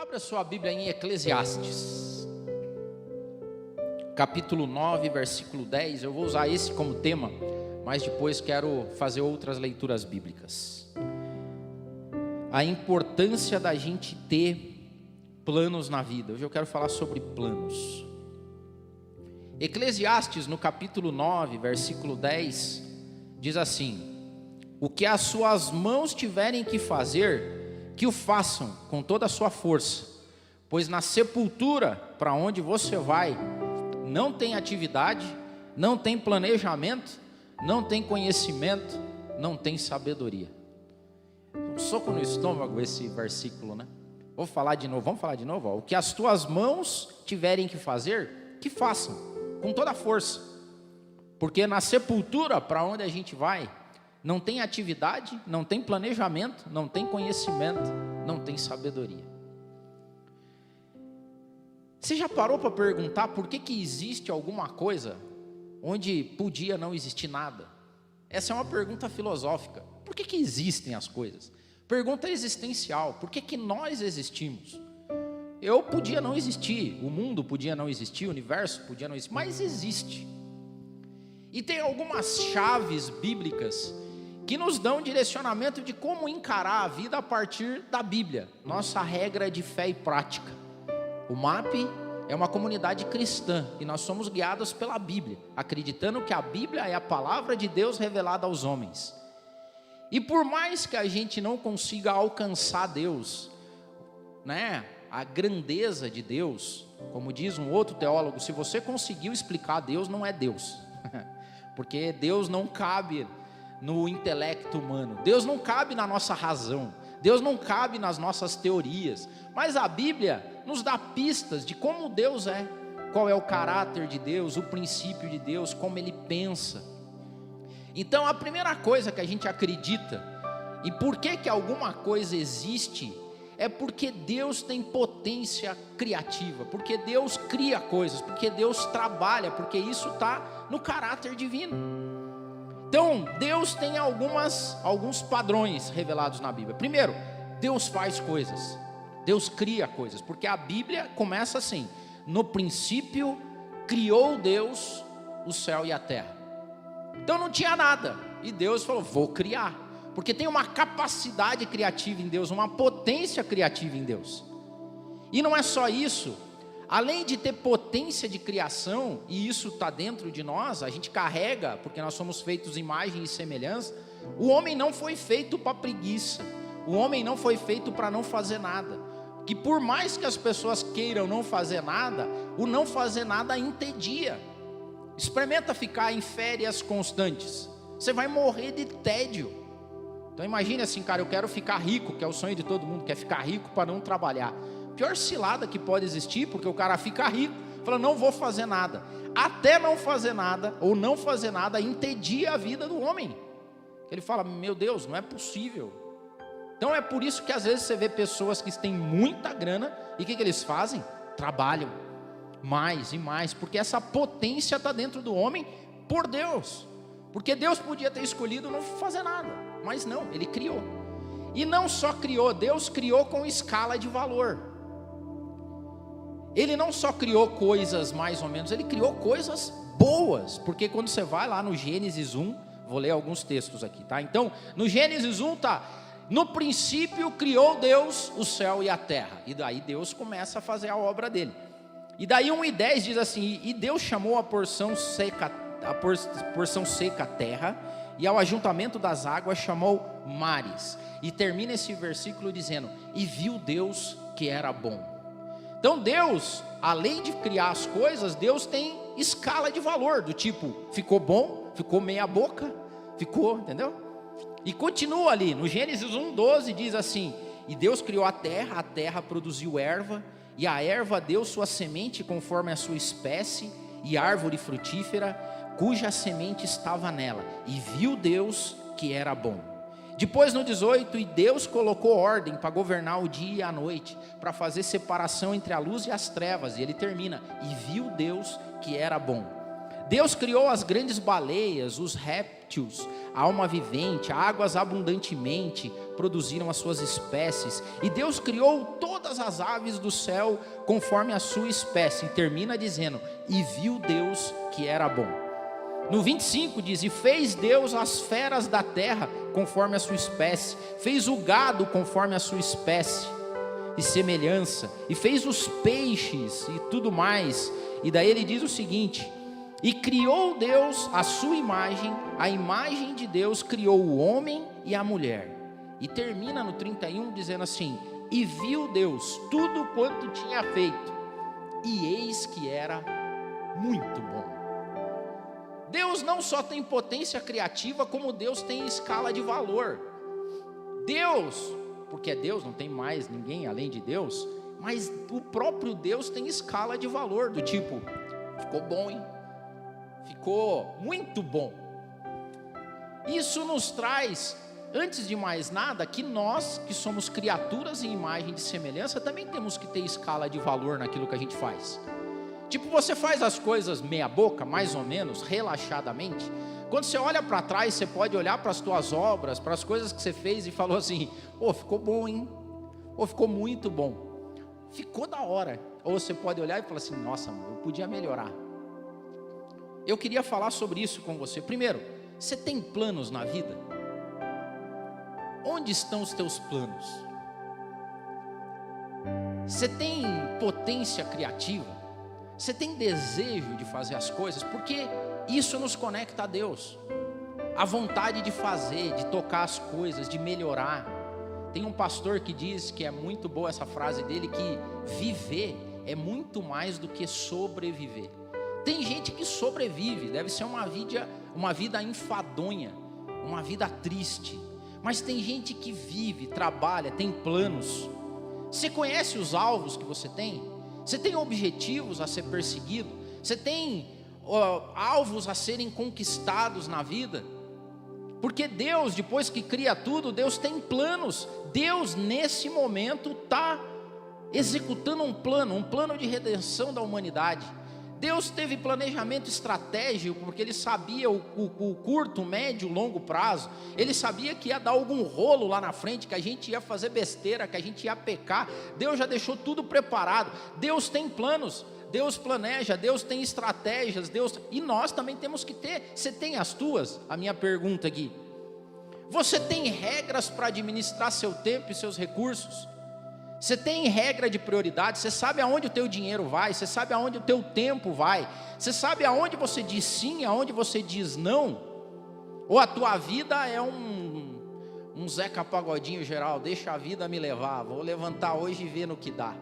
Abra sua Bíblia em Eclesiastes, capítulo 9, versículo 10. Eu vou usar esse como tema, mas depois quero fazer outras leituras bíblicas. A importância da gente ter planos na vida. Hoje eu quero falar sobre planos. Eclesiastes, no capítulo 9, versículo 10, diz assim: o que as suas mãos tiverem que fazer, que o façam com toda a sua força, pois na sepultura para onde você vai, não tem atividade, não tem planejamento, não tem conhecimento, não tem sabedoria. Um soco no estômago esse versículo, né? Vamos falar de novo, ó. O que as tuas mãos tiverem que fazer, que façam, com toda a força, porque na sepultura para onde a gente vai, não tem atividade, não tem planejamento, não tem conhecimento, não tem sabedoria. Você já parou para perguntar por que existe alguma coisa onde podia não existir nada? Essa é uma pergunta filosófica. Por que existem as coisas? Pergunta existencial. Por que nós existimos? Eu podia não existir, o mundo podia não existir, o universo podia não existir, mas existe. E tem algumas chaves bíblicas que nos dão direcionamento de como encarar a vida a partir da Bíblia, nossa regra de fé e prática. O MAP é uma comunidade cristã e nós somos guiados pela Bíblia, acreditando que a Bíblia é a palavra de Deus revelada aos homens. E por mais que a gente não consiga alcançar Deus, né, a grandeza de Deus, como diz um outro teólogo, se você conseguiu explicar Deus, não é Deus, porque Deus não cabe no intelecto humano, Deus não cabe na nossa razão, Deus não cabe nas nossas teorias, mas a Bíblia nos dá pistas de como Deus é, qual é o caráter de Deus, o princípio de Deus, como Ele pensa. Então a primeira coisa que a gente acredita, e por que alguma coisa existe, é porque Deus tem potência criativa, porque Deus cria coisas, porque Deus trabalha, porque isso está no caráter divino. Então, Deus tem alguns padrões revelados na Bíblia. Primeiro, Deus faz coisas, Deus cria coisas, porque a Bíblia começa assim: no princípio criou Deus o céu e a terra. Então não tinha nada, e Deus falou: vou criar, porque tem uma capacidade criativa em Deus, uma potência criativa em Deus. E não é só isso. Além de ter potência de criação, e isso está dentro de nós, a gente carrega, porque nós somos feitos imagem e semelhança. O homem não foi feito para preguiça, o homem não foi feito para não fazer nada. Que por mais que as pessoas queiram não fazer nada, o não fazer nada entedia. Experimenta ficar em férias constantes, você vai morrer de tédio. Então imagine assim, cara, eu quero ficar rico, que é o sonho de todo mundo, quer ficar rico para não trabalhar. Pior cilada que pode existir, porque o cara fica rico, fala: não vou fazer nada. Até não fazer nada, ou não fazer nada, entedia a vida do homem. Ele fala: meu Deus, não é possível. Então é por isso que às vezes você vê pessoas que têm muita grana, e o que eles fazem? Trabalham mais e mais, porque essa potência está dentro do homem por Deus. Porque Deus podia ter escolhido não fazer nada, mas não, Ele criou. E não só criou, Deus criou com escala de valor. Ele não só criou coisas mais ou menos, Ele criou coisas boas, porque quando você vai lá no Gênesis 1, vou ler alguns textos aqui, tá? Então, no Gênesis 1 tá: no princípio criou Deus o céu e a terra, e daí Deus começa a fazer a obra dele. E daí 1:10 diz assim: e Deus chamou a porção seca a terra, e ao ajuntamento das águas chamou mares. E termina esse versículo dizendo: e viu Deus que era bom. Então Deus, além de criar as coisas, Deus tem escala de valor, do tipo, ficou bom, ficou meia boca, ficou, entendeu? E continua ali, no Gênesis 1:12 diz assim: e Deus criou a terra produziu erva, e a erva deu sua semente conforme a sua espécie, e árvore frutífera, cuja semente estava nela, e viu Deus que era bom. Depois no 18, e Deus colocou ordem para governar o dia e a noite, para fazer separação entre a luz e as trevas, e ele termina: e viu Deus que era bom. Deus criou as grandes baleias, os répteis, a alma vivente, águas abundantemente produziram as suas espécies. E Deus criou todas as aves do céu conforme a sua espécie. E termina dizendo, e viu Deus que era bom. No 25 diz, e fez Deus as feras da terra conforme a sua espécie. Fez o gado conforme a sua espécie e semelhança. E fez os peixes e tudo mais. E daí ele diz o seguinte, e criou Deus a sua imagem, a imagem de Deus criou o homem e a mulher. E termina no 31 dizendo assim, e viu Deus tudo quanto tinha feito, e eis que era muito bom. Deus não só tem potência criativa, como Deus tem escala de valor. Deus, porque é Deus, não tem mais ninguém além de Deus, mas o próprio Deus tem escala de valor, do tipo, ficou bom, hein? Ficou muito bom. Isso nos traz, antes de mais nada, que nós, que somos criaturas em imagem e semelhança, também temos que ter escala de valor naquilo que a gente faz. Tipo, você faz as coisas meia boca, mais ou menos, relaxadamente. Quando você olha para trás, você pode olhar para as tuas obras, para as coisas que você fez e falou assim, ficou bom, hein? Ficou muito bom. Ficou da hora. Ou você pode olhar e falar assim, nossa, eu podia melhorar. Eu queria falar sobre isso com você. Primeiro, você tem planos na vida? Onde estão os teus planos? Você tem potência criativa? Você tem desejo de fazer as coisas? Porque isso nos conecta a Deus. A vontade de fazer, de tocar as coisas, de melhorar. Tem um pastor que diz, que é muito boa essa frase dele, que viver é muito mais do que sobreviver. Tem gente que sobrevive, deve ser uma vida enfadonha, uma vida triste. Mas tem gente que vive, trabalha, tem planos. Você conhece os alvos que você tem? Você tem objetivos a ser perseguido? Você tem alvos a serem conquistados na vida? Porque Deus, depois que cria tudo, Deus tem planos. Deus, nesse momento, está executando um plano de redenção da humanidade. Deus teve planejamento estratégico, porque Ele sabia o curto, médio, longo prazo. Ele sabia que ia dar algum rolo lá na frente, que a gente ia fazer besteira, que a gente ia pecar. Deus já deixou tudo preparado. Deus tem planos, Deus planeja, Deus tem estratégias, e nós também temos que ter. Você tem as tuas? A minha pergunta aqui. Você tem regras para administrar seu tempo e seus recursos? Você tem regra de prioridade? Você sabe aonde o teu dinheiro vai? Você sabe aonde o teu tempo vai? Você sabe aonde você diz sim, aonde você diz não? Ou a tua vida é um Zeca Pagodinho geral, deixa a vida me levar, vou levantar hoje e ver no que dá.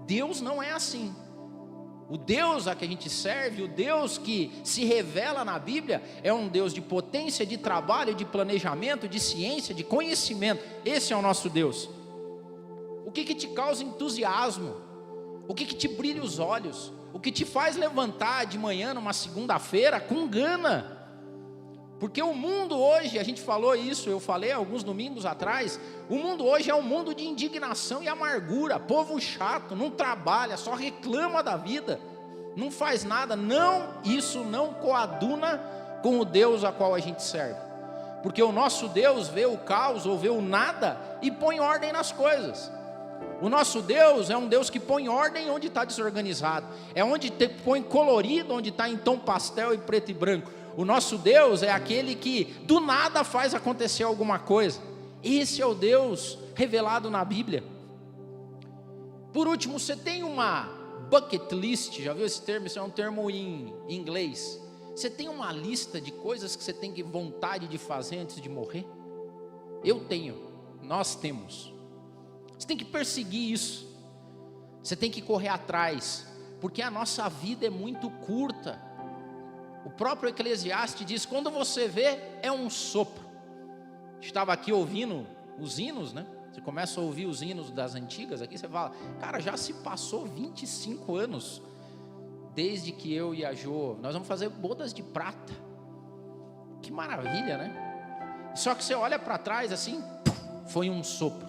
Deus não é assim. O Deus a que a gente serve, o Deus que se revela na Bíblia, é um Deus de potência, de trabalho, de planejamento, de ciência, de conhecimento. Esse é o nosso Deus. O que te causa entusiasmo? O que te brilha os olhos? O que te faz levantar de manhã numa segunda-feira com gana? Porque o mundo hoje, a gente falou isso, eu falei alguns domingos atrás, o mundo hoje é um mundo de indignação e amargura, povo chato, não trabalha, só reclama da vida, não faz nada. Isso não coaduna com o Deus a qual a gente serve. Porque o nosso Deus vê o caos ou vê o nada e põe ordem nas coisas. O nosso Deus é um Deus que põe ordem onde está desorganizado, é onde põe colorido, onde está em tom pastel e preto e branco. O nosso Deus é aquele que do nada faz acontecer alguma coisa. Esse é o Deus revelado na Bíblia. Por último, você tem uma bucket list, já viu esse termo? Isso é um termo em inglês. Você tem uma lista de coisas que você tem vontade de fazer antes de morrer? Eu tenho, nós temos. Você tem que perseguir isso. Você tem que correr atrás, porque a nossa vida é muito curta. O próprio Eclesiastes diz, quando você vê, é um sopro. Estava aqui ouvindo os hinos, né? Você começa a ouvir os hinos das antigas aqui, você fala, cara, já se passou 25 anos desde que eu e a Jo, nós vamos fazer bodas de prata. Que maravilha, né? Só que você olha para trás assim, foi um sopro.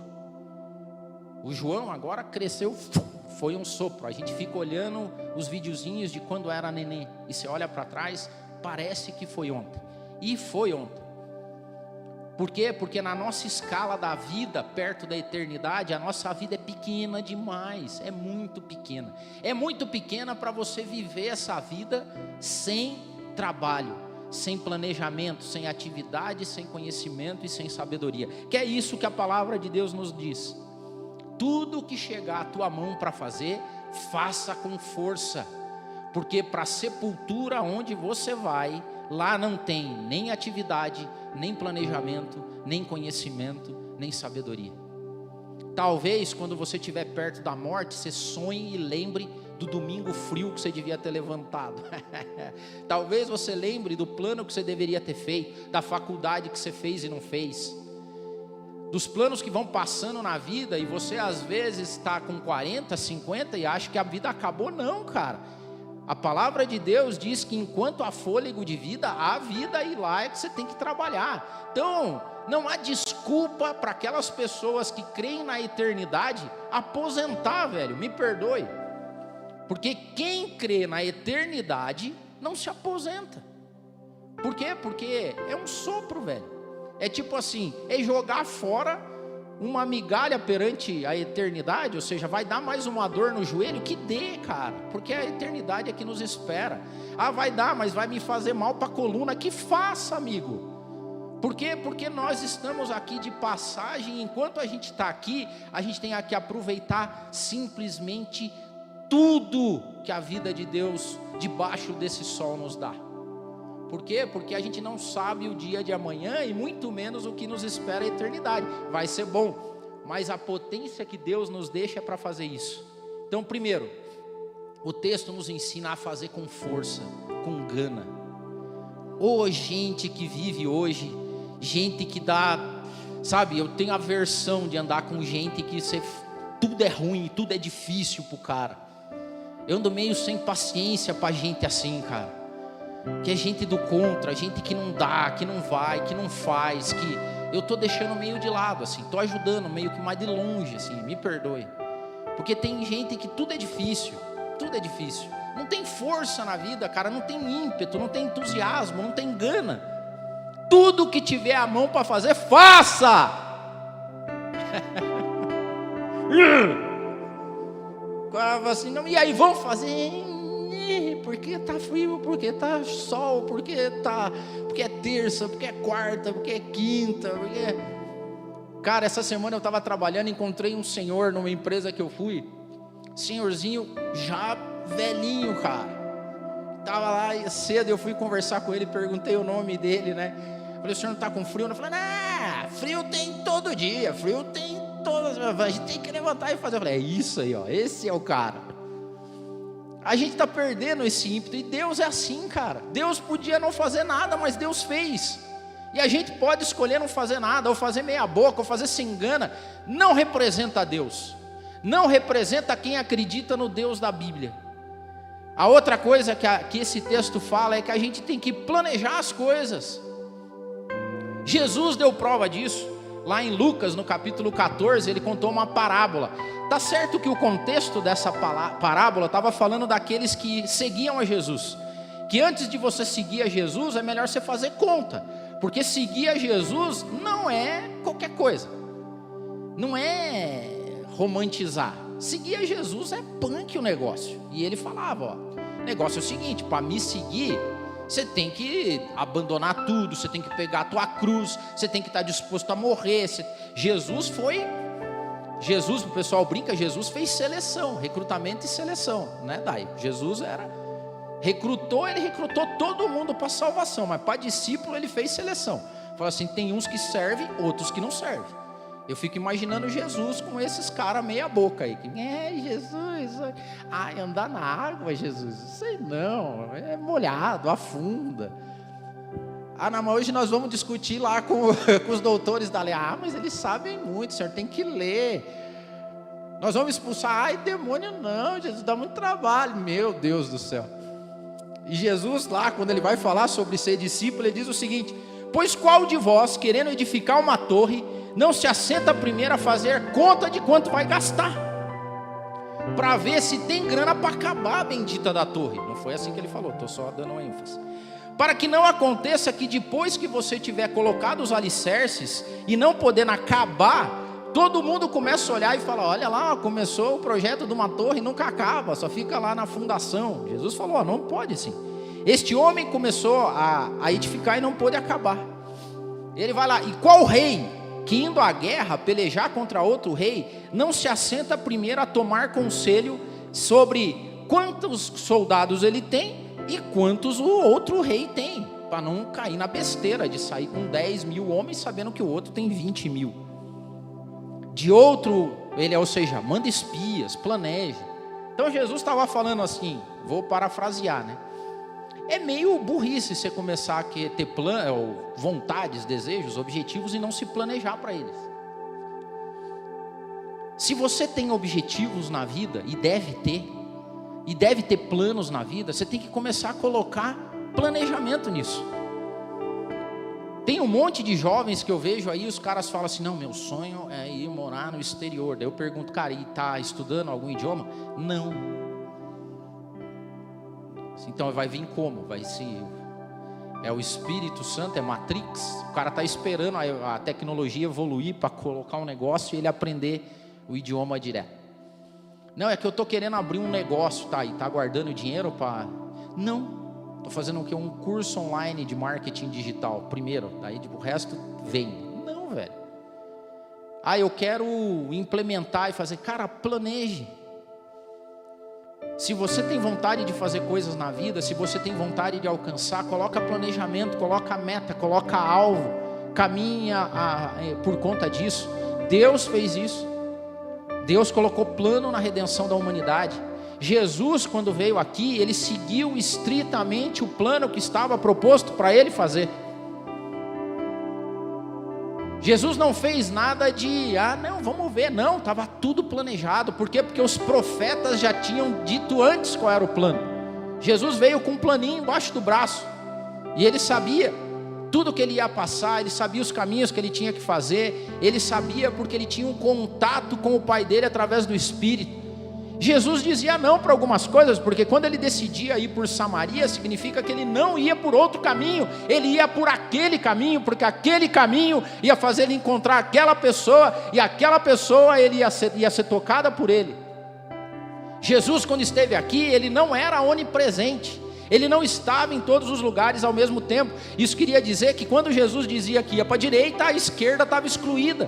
O João agora cresceu, foi um sopro. A gente fica olhando os videozinhos de quando era neném, e você olha para trás, parece que foi ontem. E foi ontem. Por quê? Porque na nossa escala da vida, perto da eternidade, a nossa vida é pequena demais, é muito pequena. É muito pequena para você viver essa vida sem trabalho, sem planejamento, sem atividade, sem conhecimento e sem sabedoria. Que é isso que a palavra de Deus nos diz. Tudo que chegar à tua mão para fazer, faça com força. Porque para a sepultura onde você vai, lá não tem nem atividade, nem planejamento, nem conhecimento, nem sabedoria. Talvez quando você estiver perto da morte, você sonhe e lembre do domingo frio que você devia ter levantado. Talvez você lembre do plano que você deveria ter feito, da faculdade que você fez e não fez, dos planos que vão passando na vida, e você às vezes está com 40, 50 e acha que a vida acabou. Não, cara. A palavra de Deus diz que enquanto há fôlego de vida, há vida, e lá é que você tem que trabalhar. Então, não há desculpa para aquelas pessoas que creem na eternidade aposentar, velho, me perdoe. Porque quem crê na eternidade não se aposenta. Por quê? Porque é um sopro, velho. É tipo assim, é jogar fora uma migalha perante a eternidade, ou seja, vai dar mais uma dor no joelho, que dê, cara, porque a eternidade é que nos espera. Ah, vai dar, mas vai me fazer mal para a coluna, que faça, amigo. Por quê? Porque nós estamos aqui de passagem, e enquanto a gente está aqui, a gente tem que aproveitar simplesmente tudo que a vida de Deus debaixo desse sol nos dá. Por quê? Porque a gente não sabe o dia de amanhã, e muito menos o que nos espera a eternidade. Vai ser bom, mas a potência que Deus nos deixa é para fazer isso. Então, primeiro, o texto nos ensina a fazer com força, com gana. Ô, gente que vive hoje, gente que dá, sabe, eu tenho aversão de andar com gente que tudo é ruim, tudo é difícil pro cara. Eu ando meio sem paciência pra gente assim, cara. Que é gente do contra, gente que não dá, que não vai, que não faz, que eu tô deixando meio de lado, assim, tô ajudando meio que mais de longe, assim, me perdoe. Porque tem gente que tudo é difícil, não tem força na vida, cara, não tem ímpeto, não tem entusiasmo, não tem gana. Tudo que tiver a mão para fazer, faça! Assim, não, e aí, vamos fazer? Porque tá frio, porque tá sol, porque é terça, porque é quarta, porque é quinta, porque... Cara, essa semana eu estava trabalhando, encontrei um senhor numa empresa que eu fui, senhorzinho já velhinho, cara, tava lá cedo, eu fui conversar com ele, perguntei o nome dele, né? Falei, o senhor não tá com frio? Eu falei, não, frio tem todo dia, frio tem todas, a gente tem que levantar e fazer. Eu falei, é isso aí, ó, esse é o cara. A gente está perdendo esse ímpeto, e Deus é assim, cara. Deus podia não fazer nada, mas Deus fez. E a gente pode escolher não fazer nada, ou fazer meia boca, ou fazer sem gana. Não representa Deus, não representa quem acredita no Deus da Bíblia. A outra coisa que esse texto fala é que a gente tem que planejar as coisas. Jesus deu prova disso. Lá em Lucas, no capítulo 14, ele contou uma parábola. Tá certo que o contexto dessa parábola estava falando daqueles que seguiam a Jesus. Que antes de você seguir a Jesus, é melhor você fazer conta. Porque seguir a Jesus não é qualquer coisa. Não é romantizar. Seguir a Jesus é punk o negócio. E ele falava, ó, o negócio é o seguinte, para me seguir... Você tem que abandonar tudo, você tem que pegar a tua cruz, você tem que estar disposto a morrer. Jesus, o pessoal brinca, Jesus fez seleção, recrutamento e seleção, né, Dai? Jesus ele recrutou todo mundo para salvação, mas para discípulo ele fez seleção. Falou assim, tem uns que servem, outros que não servem. Eu fico imaginando Jesus com esses caras meia boca aí. Jesus, andar na água, Jesus, isso aí não, é molhado, afunda. Mas hoje nós vamos discutir lá com os doutores da lei. Mas eles sabem muito, o senhor tem que ler. Nós vamos expulsar, demônio não, Jesus, dá muito trabalho, meu Deus do céu. E Jesus lá, quando ele vai falar sobre ser discípulo, ele diz o seguinte, pois qual de vós, querendo edificar uma torre, não se assenta primeiro a fazer conta de quanto vai gastar, para ver se tem grana para acabar a bendita da torre. Não foi assim que ele falou, estou só dando uma ênfase. Para que não aconteça que depois que você tiver colocado os alicerces e não podendo acabar, todo mundo começa a olhar e fala: olha lá, começou o projeto de uma torre e nunca acaba, só fica lá na fundação. Jesus falou: não pode assim. Este homem começou a edificar e não pôde acabar. Ele vai lá, e qual rei que indo à guerra pelejar contra outro rei não se assenta primeiro a tomar conselho sobre quantos soldados ele tem e quantos o outro rei tem, para não cair na besteira de sair com 10 mil homens sabendo que o outro tem 20 mil. De outro, ou seja, manda espias, planeja. Então Jesus estava falando assim, vou parafrasear, né? É meio burrice você começar a ter vontades, desejos, objetivos e não se planejar para eles. Se você tem objetivos na vida, e deve ter planos na vida, você tem que começar a colocar planejamento nisso. Tem um monte de jovens que eu vejo aí, os caras falam assim: não, meu sonho é ir morar no exterior. Daí eu pergunto: cara, e está estudando algum idioma? Não. Então vai vir como? Vai ser o Espírito Santo, é Matrix. O cara está esperando a tecnologia evoluir para colocar um negócio e ele aprender o idioma direto. Não, é que eu estou querendo abrir um negócio, tá? E está guardando dinheiro para... Não, estou fazendo o quê? Um curso online de marketing digital primeiro, daí o resto vem. Não, velho. Eu quero implementar e fazer. Cara, planeje. Se você tem vontade de fazer coisas na vida, se você tem vontade de alcançar, coloca planejamento, coloca meta, coloca alvo, caminha por conta disso. Deus fez isso. Deus colocou plano na redenção da humanidade. Jesus, quando veio aqui, ele seguiu estritamente o plano que estava proposto para ele fazer. Jesus não fez nada de, não, vamos ver, não, estava tudo planejado. Por quê? Porque os profetas já tinham dito antes qual era o plano. Jesus veio com um planinho embaixo do braço, e ele sabia tudo que ele ia passar, ele sabia os caminhos que ele tinha que fazer, ele sabia porque ele tinha um contato com o Pai dele através do Espírito. Jesus dizia não para algumas coisas, porque quando ele decidia ir por Samaria, significa que ele não ia por outro caminho, ele ia por aquele caminho, porque aquele caminho ia fazer ele encontrar aquela pessoa, e aquela pessoa ele ia ser tocada por ele. Jesus, quando esteve aqui, ele não era onipresente, ele não estava em todos os lugares ao mesmo tempo. Isso queria dizer que quando Jesus dizia que ia para a direita, a esquerda estava excluída.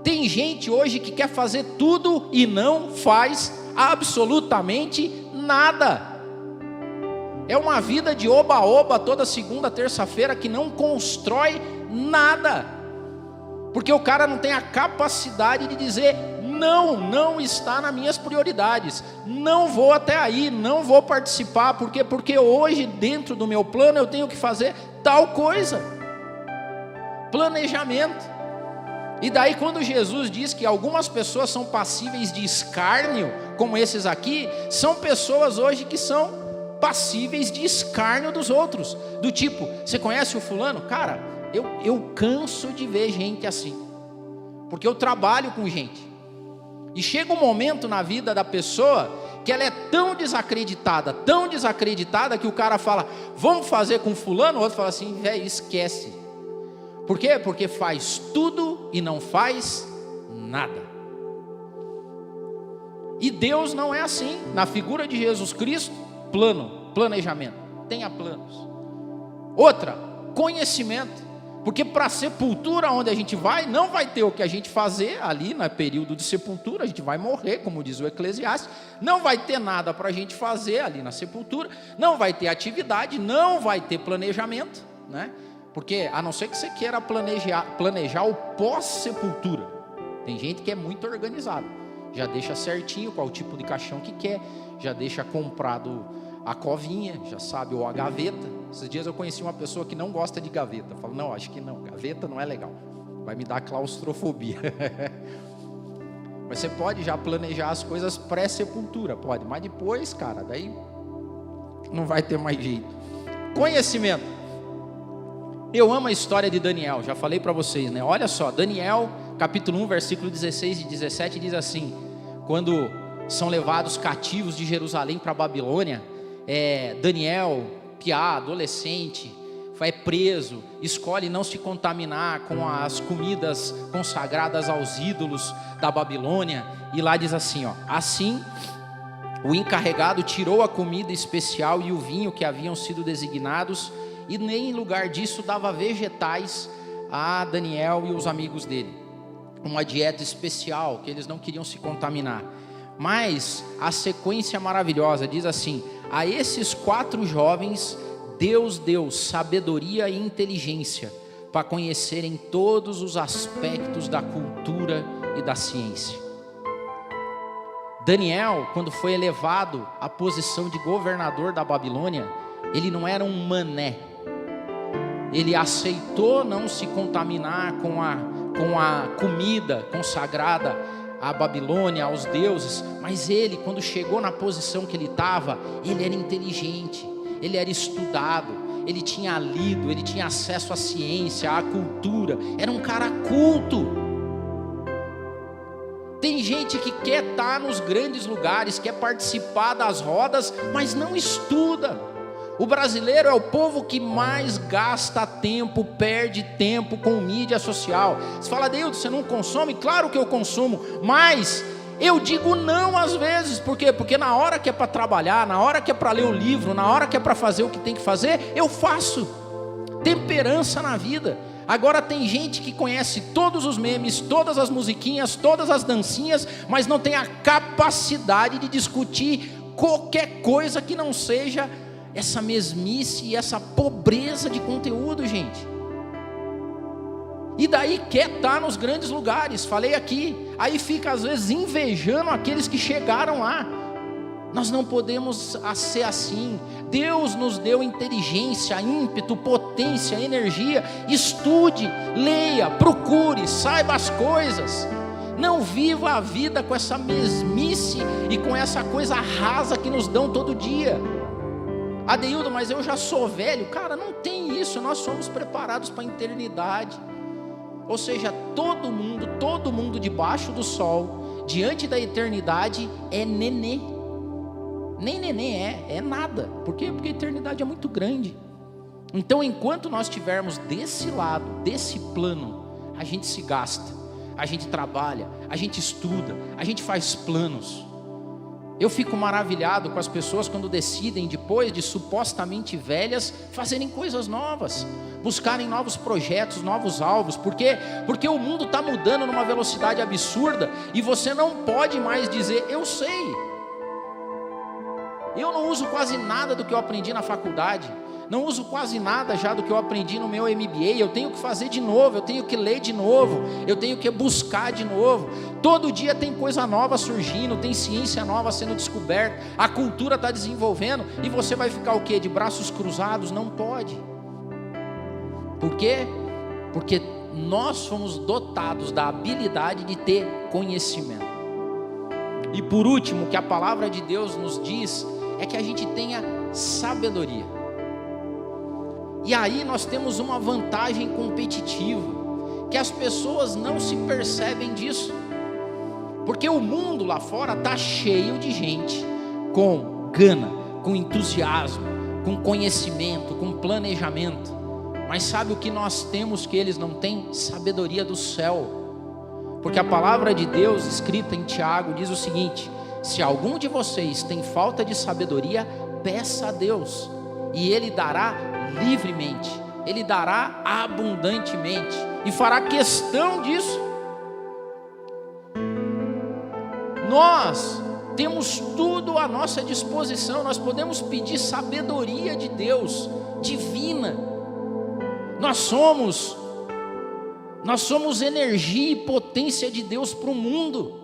Tem gente hoje que quer fazer tudo e não faz absolutamente nada. É uma vida de oba-oba toda segunda, terça-feira, que não constrói nada, porque o cara não tem a capacidade de dizer: não está nas minhas prioridades, não vou até aí, não vou participar, porque hoje dentro do meu plano eu tenho que fazer tal coisa. Planejamento. E daí quando Jesus diz que algumas pessoas são passíveis de escárnio, como esses aqui, são pessoas hoje que são passíveis de escárnio dos outros. Do tipo, você conhece o fulano? Cara, eu canso de ver gente assim, porque eu trabalho com gente. E chega um momento na vida da pessoa que ela é tão desacreditada, que o cara fala: vamos fazer com fulano? O outro fala assim: velho, esquece. Por quê? Porque faz tudo e não faz nada. E Deus não é assim. Na figura de Jesus Cristo, planejamento, tenha planos. Outra, conhecimento. Porque para a sepultura onde a gente vai, não vai ter o que a gente fazer ali no período de sepultura. A gente vai morrer, como diz o Eclesiastes. Não vai ter nada para a gente fazer ali na sepultura. Não vai ter atividade, não vai ter planejamento, né? Porque a não ser que você queira planejar o pós-sepultura. Tem gente que é muito organizado, já deixa certinho qual tipo de caixão que quer, já deixa comprado a covinha, já sabe, ou a gaveta. Esses dias eu conheci uma pessoa que não gosta de gaveta. Falou: não, acho que não, gaveta não é legal, vai me dar claustrofobia. Mas você pode já planejar as coisas pré-sepultura, pode, mas depois, cara, daí não vai ter mais jeito. Conhecimento. Eu amo a história de Daniel, já falei para vocês, né? Olha só, Daniel, capítulo 1, versículo 16 e 17, diz assim: quando são levados cativos de Jerusalém para a Babilônia. Daniel, piá, adolescente, é preso, escolhe não se contaminar com as comidas consagradas aos ídolos da Babilônia, e lá diz assim, assim o encarregado tirou a comida especial e o vinho que haviam sido designados, e nem em lugar disso dava vegetais a Daniel e os amigos dele, uma dieta especial, que eles não queriam se contaminar. Mas a sequência maravilhosa diz assim: a esses 4 jovens Deus deu sabedoria e inteligência para conhecerem todos os aspectos da cultura e da ciência. Daniel, quando foi elevado à posição de governador da Babilônia, ele não era um mané. Ele aceitou não se contaminar com a comida consagrada à Babilônia, aos deuses, mas ele, quando chegou na posição que ele estava, ele era inteligente, ele era estudado, ele tinha lido, ele tinha acesso à ciência, à cultura, era um cara culto. Tem gente que quer estar nos grandes lugares, quer participar das rodas, mas não estuda. O brasileiro é o povo que mais gasta tempo, perde tempo com mídia social. Você fala, Deus, você não consome? Claro que eu consumo, mas eu digo não às vezes. Por quê? Porque na hora que é para trabalhar, na hora que é para ler o livro, na hora que é para fazer o que tem que fazer, eu faço. Temperança na vida. Agora tem gente que conhece todos os memes, todas as musiquinhas, todas as dancinhas, mas não tem a capacidade de discutir qualquer coisa que não seja essa mesmice e essa pobreza de conteúdo, gente. E daí quer estar nos grandes lugares, falei aqui, aí fica às vezes invejando aqueles que chegaram lá. Nós não podemos ser assim. Deus nos deu inteligência, ímpeto, potência, energia. Estude, leia, procure, saiba as coisas. Não viva a vida com essa mesmice e com essa coisa rasa que nos dão todo dia. Adeildo, mas eu já sou velho. Cara, não tem isso, nós somos preparados para a eternidade. Ou seja, todo mundo debaixo do sol, diante da eternidade, é nenê. Nem nenê é nada. Por quê? Porque a eternidade é muito grande. Então, enquanto nós estivermos desse lado, desse plano, a gente se gasta, a gente trabalha, a gente estuda, a gente faz planos. Eu fico maravilhado com as pessoas quando decidem, depois de supostamente velhas, fazerem coisas novas, buscarem novos projetos, novos alvos. Por quê? Porque o mundo está mudando numa velocidade absurda e você não pode mais dizer, eu sei. Eu não uso quase nada do que eu aprendi na faculdade, não uso quase nada já do que eu aprendi no meu MBA, eu tenho que fazer de novo, eu tenho que ler de novo, eu tenho que buscar de novo. Todo dia tem coisa nova surgindo, tem ciência nova sendo descoberta, a cultura está desenvolvendo, e você vai ficar o quê? De braços cruzados? Não pode. Por quê? Porque nós fomos dotados da habilidade de ter conhecimento. E por último, o que a palavra de Deus nos diz é que a gente tenha sabedoria. E aí nós temos uma vantagem competitiva, que as pessoas não se percebem disso, porque o mundo lá fora está cheio de gente com gana, com entusiasmo, com conhecimento, com planejamento. Mas sabe o que nós temos que eles não têm? Sabedoria do céu. Porque a palavra de Deus escrita em Tiago diz o seguinte: se algum de vocês tem falta de sabedoria, peça a Deus, e Ele dará livremente, Ele dará abundantemente, e fará questão disso. Nós temos tudo à nossa disposição, nós podemos pedir sabedoria de Deus, divina. Nós somos energia e potência de Deus para o mundo.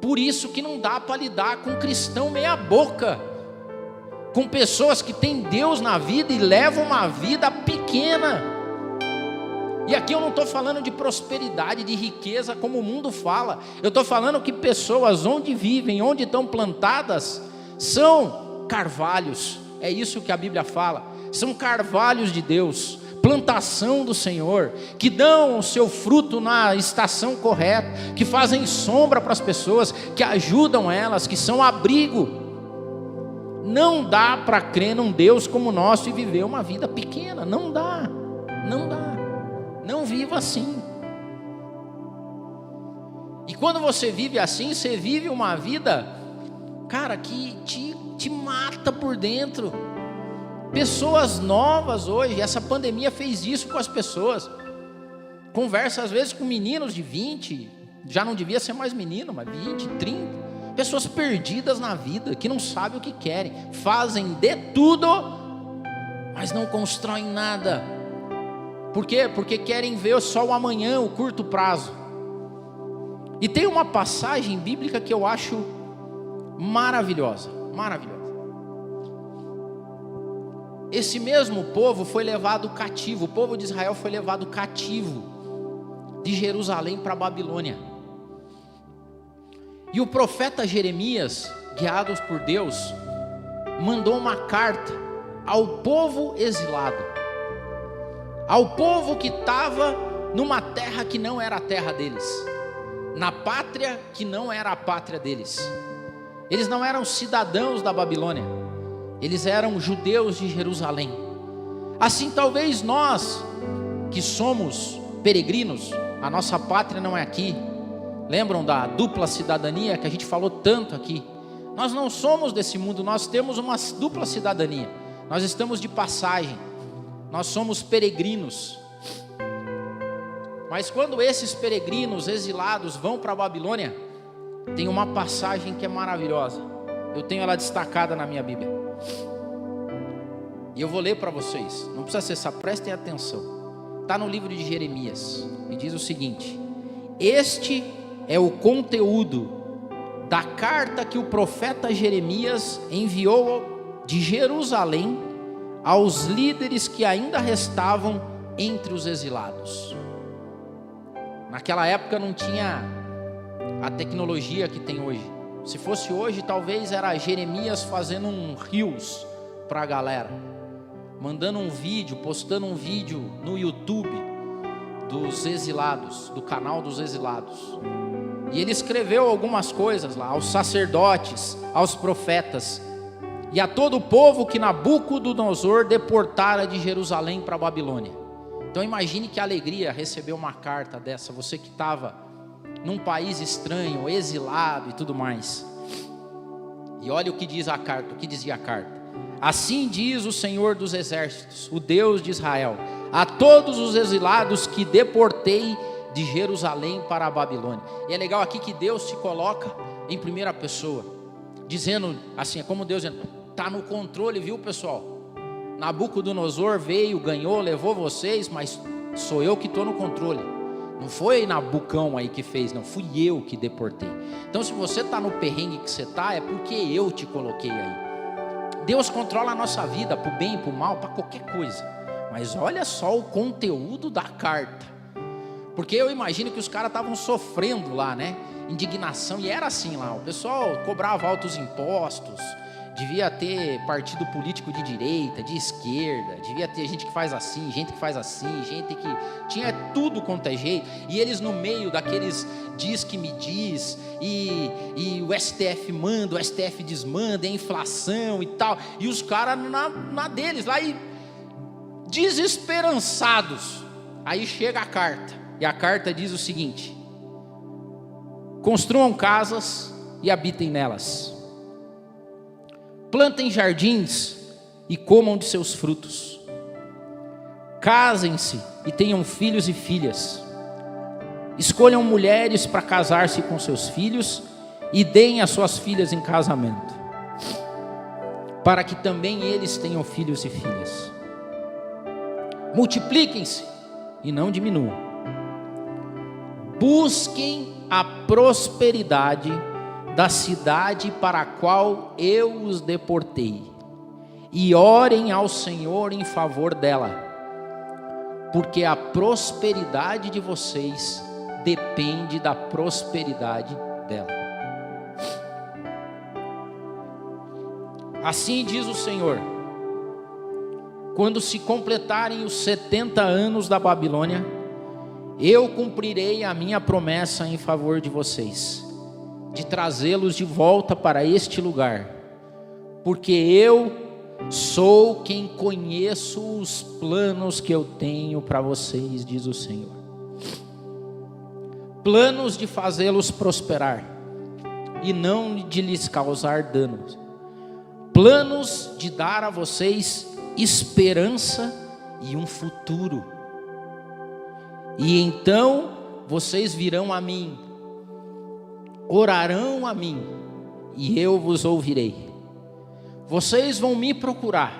Por isso que não dá para lidar com cristão meia boca, com pessoas que têm Deus na vida e levam uma vida pequena. E aqui eu não estou falando de prosperidade, de riqueza como o mundo fala. Eu estou falando que pessoas onde vivem, onde estão plantadas, são carvalhos. É isso que a Bíblia fala. São carvalhos de Deus, plantação do Senhor, que dão o seu fruto na estação correta, que fazem sombra para as pessoas, que ajudam elas, que são abrigo. Não dá para crer num Deus como o nosso e viver uma vida pequena. Não dá. Não viva assim. E quando você vive assim, você vive uma vida, cara, que te mata por dentro. Pessoas novas hoje, essa pandemia fez isso com as pessoas. Conversa às vezes com meninos de 20, já não devia ser mais menino, mas 20, 30. Pessoas perdidas na vida, que não sabem o que querem. Fazem de tudo, mas não constroem nada. Por quê? Porque querem ver só o amanhã, o curto prazo. E tem uma passagem bíblica que eu acho maravilhosa. Esse mesmo povo foi levado cativo, o povo de Israel foi levado cativo de Jerusalém para a Babilônia. E o profeta Jeremias, guiado por Deus, mandou uma carta ao povo exilado, ao povo que estava numa terra que não era a terra deles, na pátria que não era a pátria deles. Eles não eram cidadãos da Babilônia, eles eram judeus de Jerusalém. Assim, talvez nós, que somos peregrinos, a nossa pátria não é aqui. Lembram da dupla cidadania que a gente falou tanto aqui? Nós não somos desse mundo, nós temos uma dupla cidadania. Nós estamos de passagem, nós somos peregrinos. Mas quando esses peregrinos exilados vão para a Babilônia, tem uma passagem que é maravilhosa. Eu tenho ela destacada na minha Bíblia. E eu vou ler para vocês. Não precisa acessar, prestem atenção. Está no livro de Jeremias. E diz o seguinte: este é o conteúdo da carta que o profeta Jeremias enviou de Jerusalém aos líderes que ainda restavam entre os exilados. Naquela época não tinha a tecnologia que tem hoje. Se fosse hoje, talvez era Jeremias fazendo um reels para a galera, mandando um vídeo, postando um vídeo no YouTube dos exilados, do canal dos exilados. E ele escreveu algumas coisas lá aos sacerdotes, aos profetas e a todo o povo que Nabucodonosor deportara de Jerusalém para a Babilônia. Então imagine que alegria receber uma carta dessa, você que estava num país estranho, exilado e tudo mais. E olha o que diz a carta, o que dizia a carta: assim diz o Senhor dos Exércitos, o Deus de Israel, a todos os exilados que deportei de Jerusalém para a Babilônia. E é legal aqui que Deus se coloca em primeira pessoa, dizendo assim, é como Deus dizendo, está no controle, viu pessoal? Nabucodonosor veio, ganhou, levou vocês, mas sou eu que estou no controle. Não foi Nabucão aí que fez, não, fui eu que deportei. Então se você está no perrengue que você está, é porque eu te coloquei aí. Deus controla a nossa vida, para o bem, para o mal, para qualquer coisa. Mas olha só o conteúdo da carta. Porque eu imagino que os caras estavam sofrendo lá, né? Indignação, e era assim lá, o pessoal cobrava altos impostos, devia ter partido político de direita, de esquerda, devia ter gente que faz assim, gente que faz assim, gente que tinha tudo quanto é jeito, e eles no meio daqueles diz que me diz, e o STF manda, o STF desmanda, é inflação e tal, e os caras na deles lá, e desesperançados. Aí chega a carta, e a carta diz o seguinte: construam casas e habitem nelas, plantem jardins e comam de seus frutos, casem-se e tenham filhos e filhas, escolham mulheres para casar-se com seus filhos e deem as suas filhas em casamento, para que também eles tenham filhos e filhas. Multipliquem-se e não diminuam. Busquem a prosperidade da cidade para a qual eu os deportei, e orem ao Senhor em favor dela, porque a prosperidade de vocês depende da prosperidade dela. Assim diz o Senhor: quando se completarem os 70 anos da Babilônia, eu cumprirei a minha promessa em favor de vocês, de trazê-los de volta para este lugar, porque eu sou quem conheço os planos que eu tenho para vocês, diz o Senhor. Planos de fazê-los prosperar e não de lhes causar danos. Planos de dar a vocês esperança e um futuro. E então vocês virão a mim, orarão a mim, e eu vos ouvirei. Vocês vão me procurar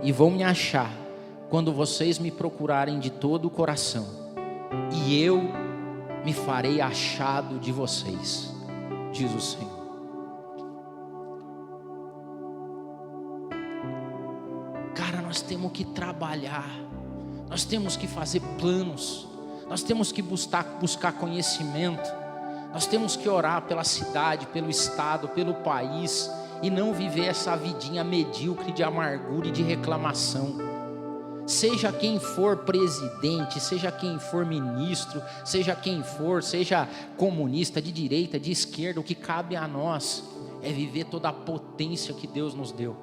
e vão me achar quando vocês me procurarem de todo o coração, e eu me farei achado de vocês, diz o Senhor. Cara, nós temos que trabalhar, nós temos que fazer planos, nós temos que buscar conhecimento, nós temos que orar pela cidade, pelo estado, pelo país, e não viver essa vidinha medíocre de amargura e de reclamação. Seja quem for presidente, seja quem for ministro, seja quem for, seja comunista, de direita, de esquerda, o que cabe a nós é viver toda a potência que Deus nos deu.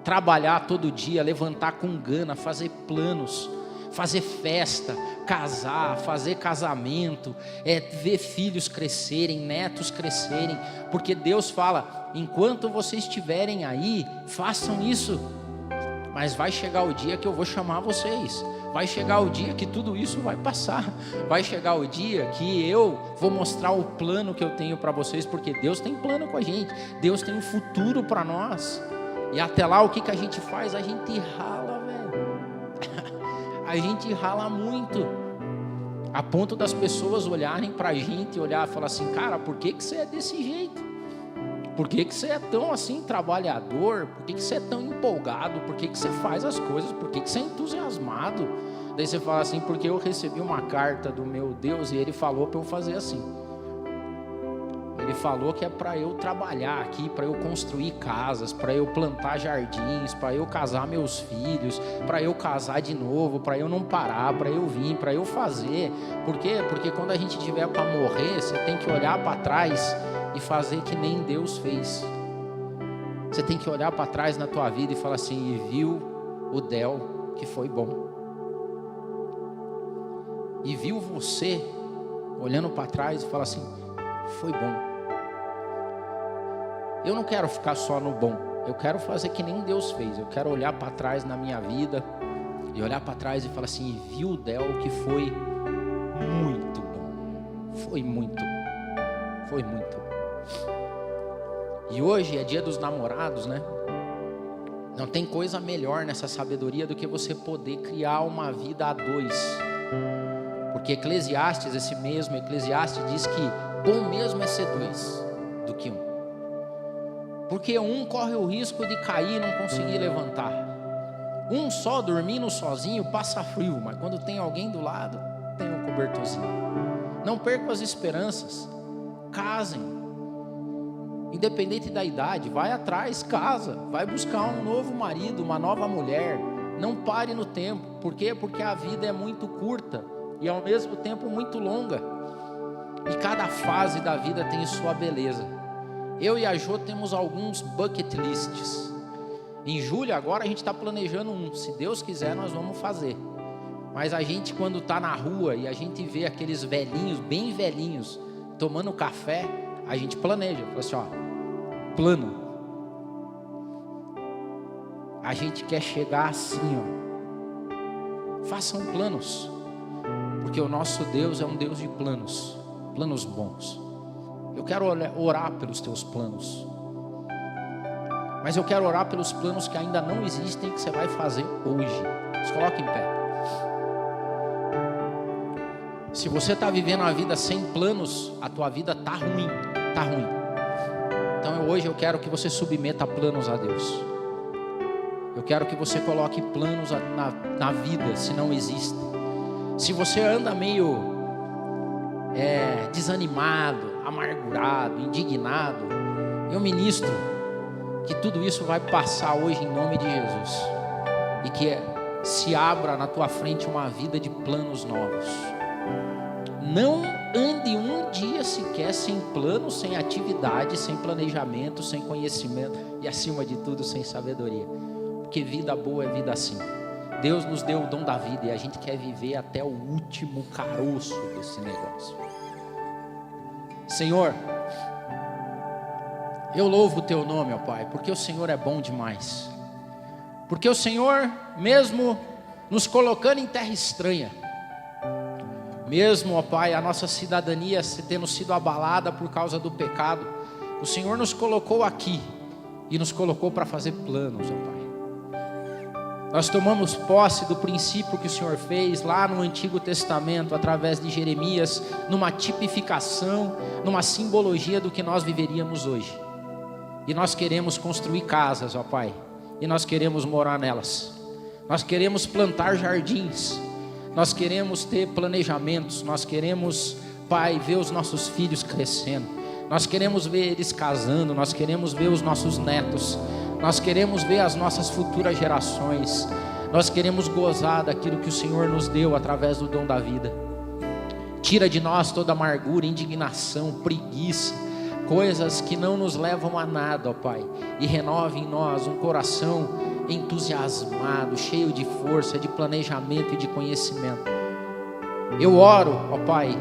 Trabalhar todo dia, levantar com gana, fazer planos, fazer festa, casar, fazer casamento, ver filhos crescerem, netos crescerem, porque Deus fala, enquanto vocês estiverem aí, façam isso, mas vai chegar o dia que eu vou chamar vocês, vai chegar o dia que tudo isso vai passar, vai chegar o dia que eu vou mostrar o plano que eu tenho para vocês, porque Deus tem plano com a gente, Deus tem um futuro para nós, e até lá o que a gente faz? A gente rala, velho. A gente rala muito, a ponto das pessoas olharem para a gente e olhar e falar assim, cara, por que você é desse jeito? Por que você é tão assim trabalhador? Por que você é tão empolgado? Por que você faz as coisas? Por que você é entusiasmado? Daí você fala assim, porque eu recebi uma carta do meu Deus e ele falou para eu fazer assim. Ele falou que é para eu trabalhar aqui, para eu construir casas, para eu plantar jardins, para eu casar meus filhos, para eu casar de novo, para eu não parar, para eu vir, para eu fazer. Por quê? Porque quando a gente tiver para morrer, você tem que olhar para trás e fazer que nem Deus fez. Você tem que olhar para trás na tua vida e falar assim, e viu o Del que foi bom. E viu você olhando para trás e falar assim, foi bom. Eu não quero ficar só no bom, eu quero fazer que nem Deus fez. Eu quero olhar para trás na minha vida e olhar para trás e falar assim, e viu o Del que foi muito bom. Foi muito bom. Foi muito bom. E hoje é dia dos namorados, né? Não tem coisa melhor nessa sabedoria do que você poder criar uma vida a dois. Porque Eclesiastes, esse mesmo Eclesiastes diz que bom mesmo é ser dois do que um. Porque um corre o risco de cair e não conseguir levantar. Um só dormindo sozinho passa frio, mas quando tem alguém do lado, tem um cobertorzinho. Não percam as esperanças. Casem. Independente da idade, vai atrás, casa. Vai buscar um novo marido, uma nova mulher. Não pare no tempo. Por quê? Porque a vida é muito curta e ao mesmo tempo muito longa. E cada fase da vida tem sua beleza. Eu e a Jo temos alguns bucket lists. Em julho agora a gente está planejando um. Se Deus quiser nós vamos fazer. Mas a gente quando está na rua e a gente vê aqueles velhinhos, bem velhinhos, tomando café, a gente planeja. Fala assim, ó, plano. A gente quer chegar assim, ó. Façam planos. Porque o nosso Deus é um Deus de planos. Planos bons. Eu quero orar pelos teus planos. Mas eu quero orar pelos planos que ainda não existem, que você vai fazer hoje. Se coloque em pé. Se você está vivendo a vida sem planos, a tua vida está ruim. Está ruim. Então hoje eu quero que você submeta planos a Deus. Eu quero que você coloque planos na vida, se não existem. Se você anda meio desanimado, amargurado, indignado, eu ministro que tudo isso vai passar hoje em nome de Jesus. E que se abra na tua frente uma vida de planos novos. Não ande um dia sequer sem plano, sem atividade, sem planejamento, sem conhecimento e, acima de tudo, sem sabedoria. Porque vida boa é vida assim. Deus nos deu o dom da vida e a gente quer viver até o último caroço desse negócio. Senhor, eu louvo o teu nome, ó Pai, porque o Senhor é bom demais. Porque o Senhor, mesmo nos colocando em terra estranha, mesmo, ó Pai, a nossa cidadania tendo sido abalada por causa do pecado, o Senhor nos colocou aqui e nos colocou para fazer planos, ó Pai. Nós tomamos posse do princípio que o Senhor fez lá no Antigo Testamento, através de Jeremias, numa tipificação, numa simbologia do que nós viveríamos hoje. E nós queremos construir casas, ó Pai, e nós queremos morar nelas. Nós queremos plantar jardins, nós queremos ter planejamentos, nós queremos, Pai, ver os nossos filhos crescendo, nós queremos ver eles casando, nós queremos ver os nossos netos, nós queremos ver as nossas futuras gerações, nós queremos gozar daquilo que o Senhor nos deu através do dom da vida. Tira de nós toda amargura, indignação, preguiça, coisas que não nos levam a nada, ó Pai, e renove em nós um coração entusiasmado, cheio de força, de planejamento e de conhecimento. Eu oro, ó Pai,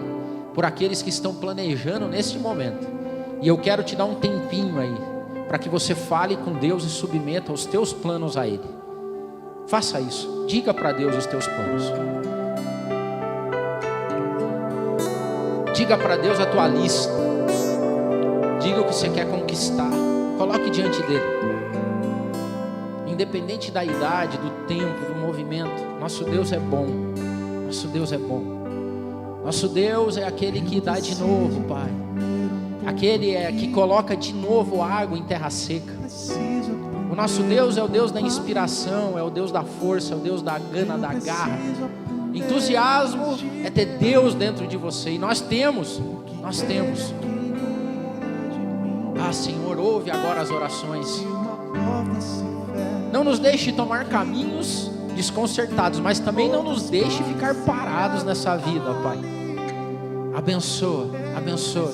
por aqueles que estão planejando neste momento, e eu quero te dar um tempinho aí, para que você fale com Deus e submeta os teus planos a Ele. Faça isso, diga para Deus os teus planos, diga para Deus a tua lista, diga o que você quer conquistar, coloque diante dele. Independente da idade, do tempo, do movimento, nosso Deus é bom, nosso Deus é bom. Nosso Deus é aquele que dá de novo, Pai. Aquele que coloca de novo água em terra seca. O nosso Deus é o Deus da inspiração, é o Deus da força, é o Deus da gana, da garra. Entusiasmo é ter Deus dentro de você, e nós temos. Ah, Senhor, ouve agora as orações. Não nos deixe tomar caminhos desconcertados, mas também não nos deixe ficar parados nessa vida, Pai. Abençoa, abençoa,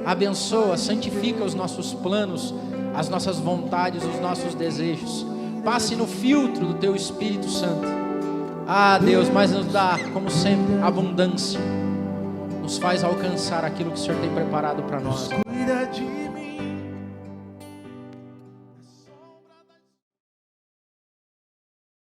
abençoa, santifica os nossos planos, as nossas vontades, os nossos desejos. Passe no filtro do Teu Espírito Santo. Ah, Deus, mas nos dá, como sempre, abundância. Nos faz alcançar aquilo que o Senhor tem preparado para nós.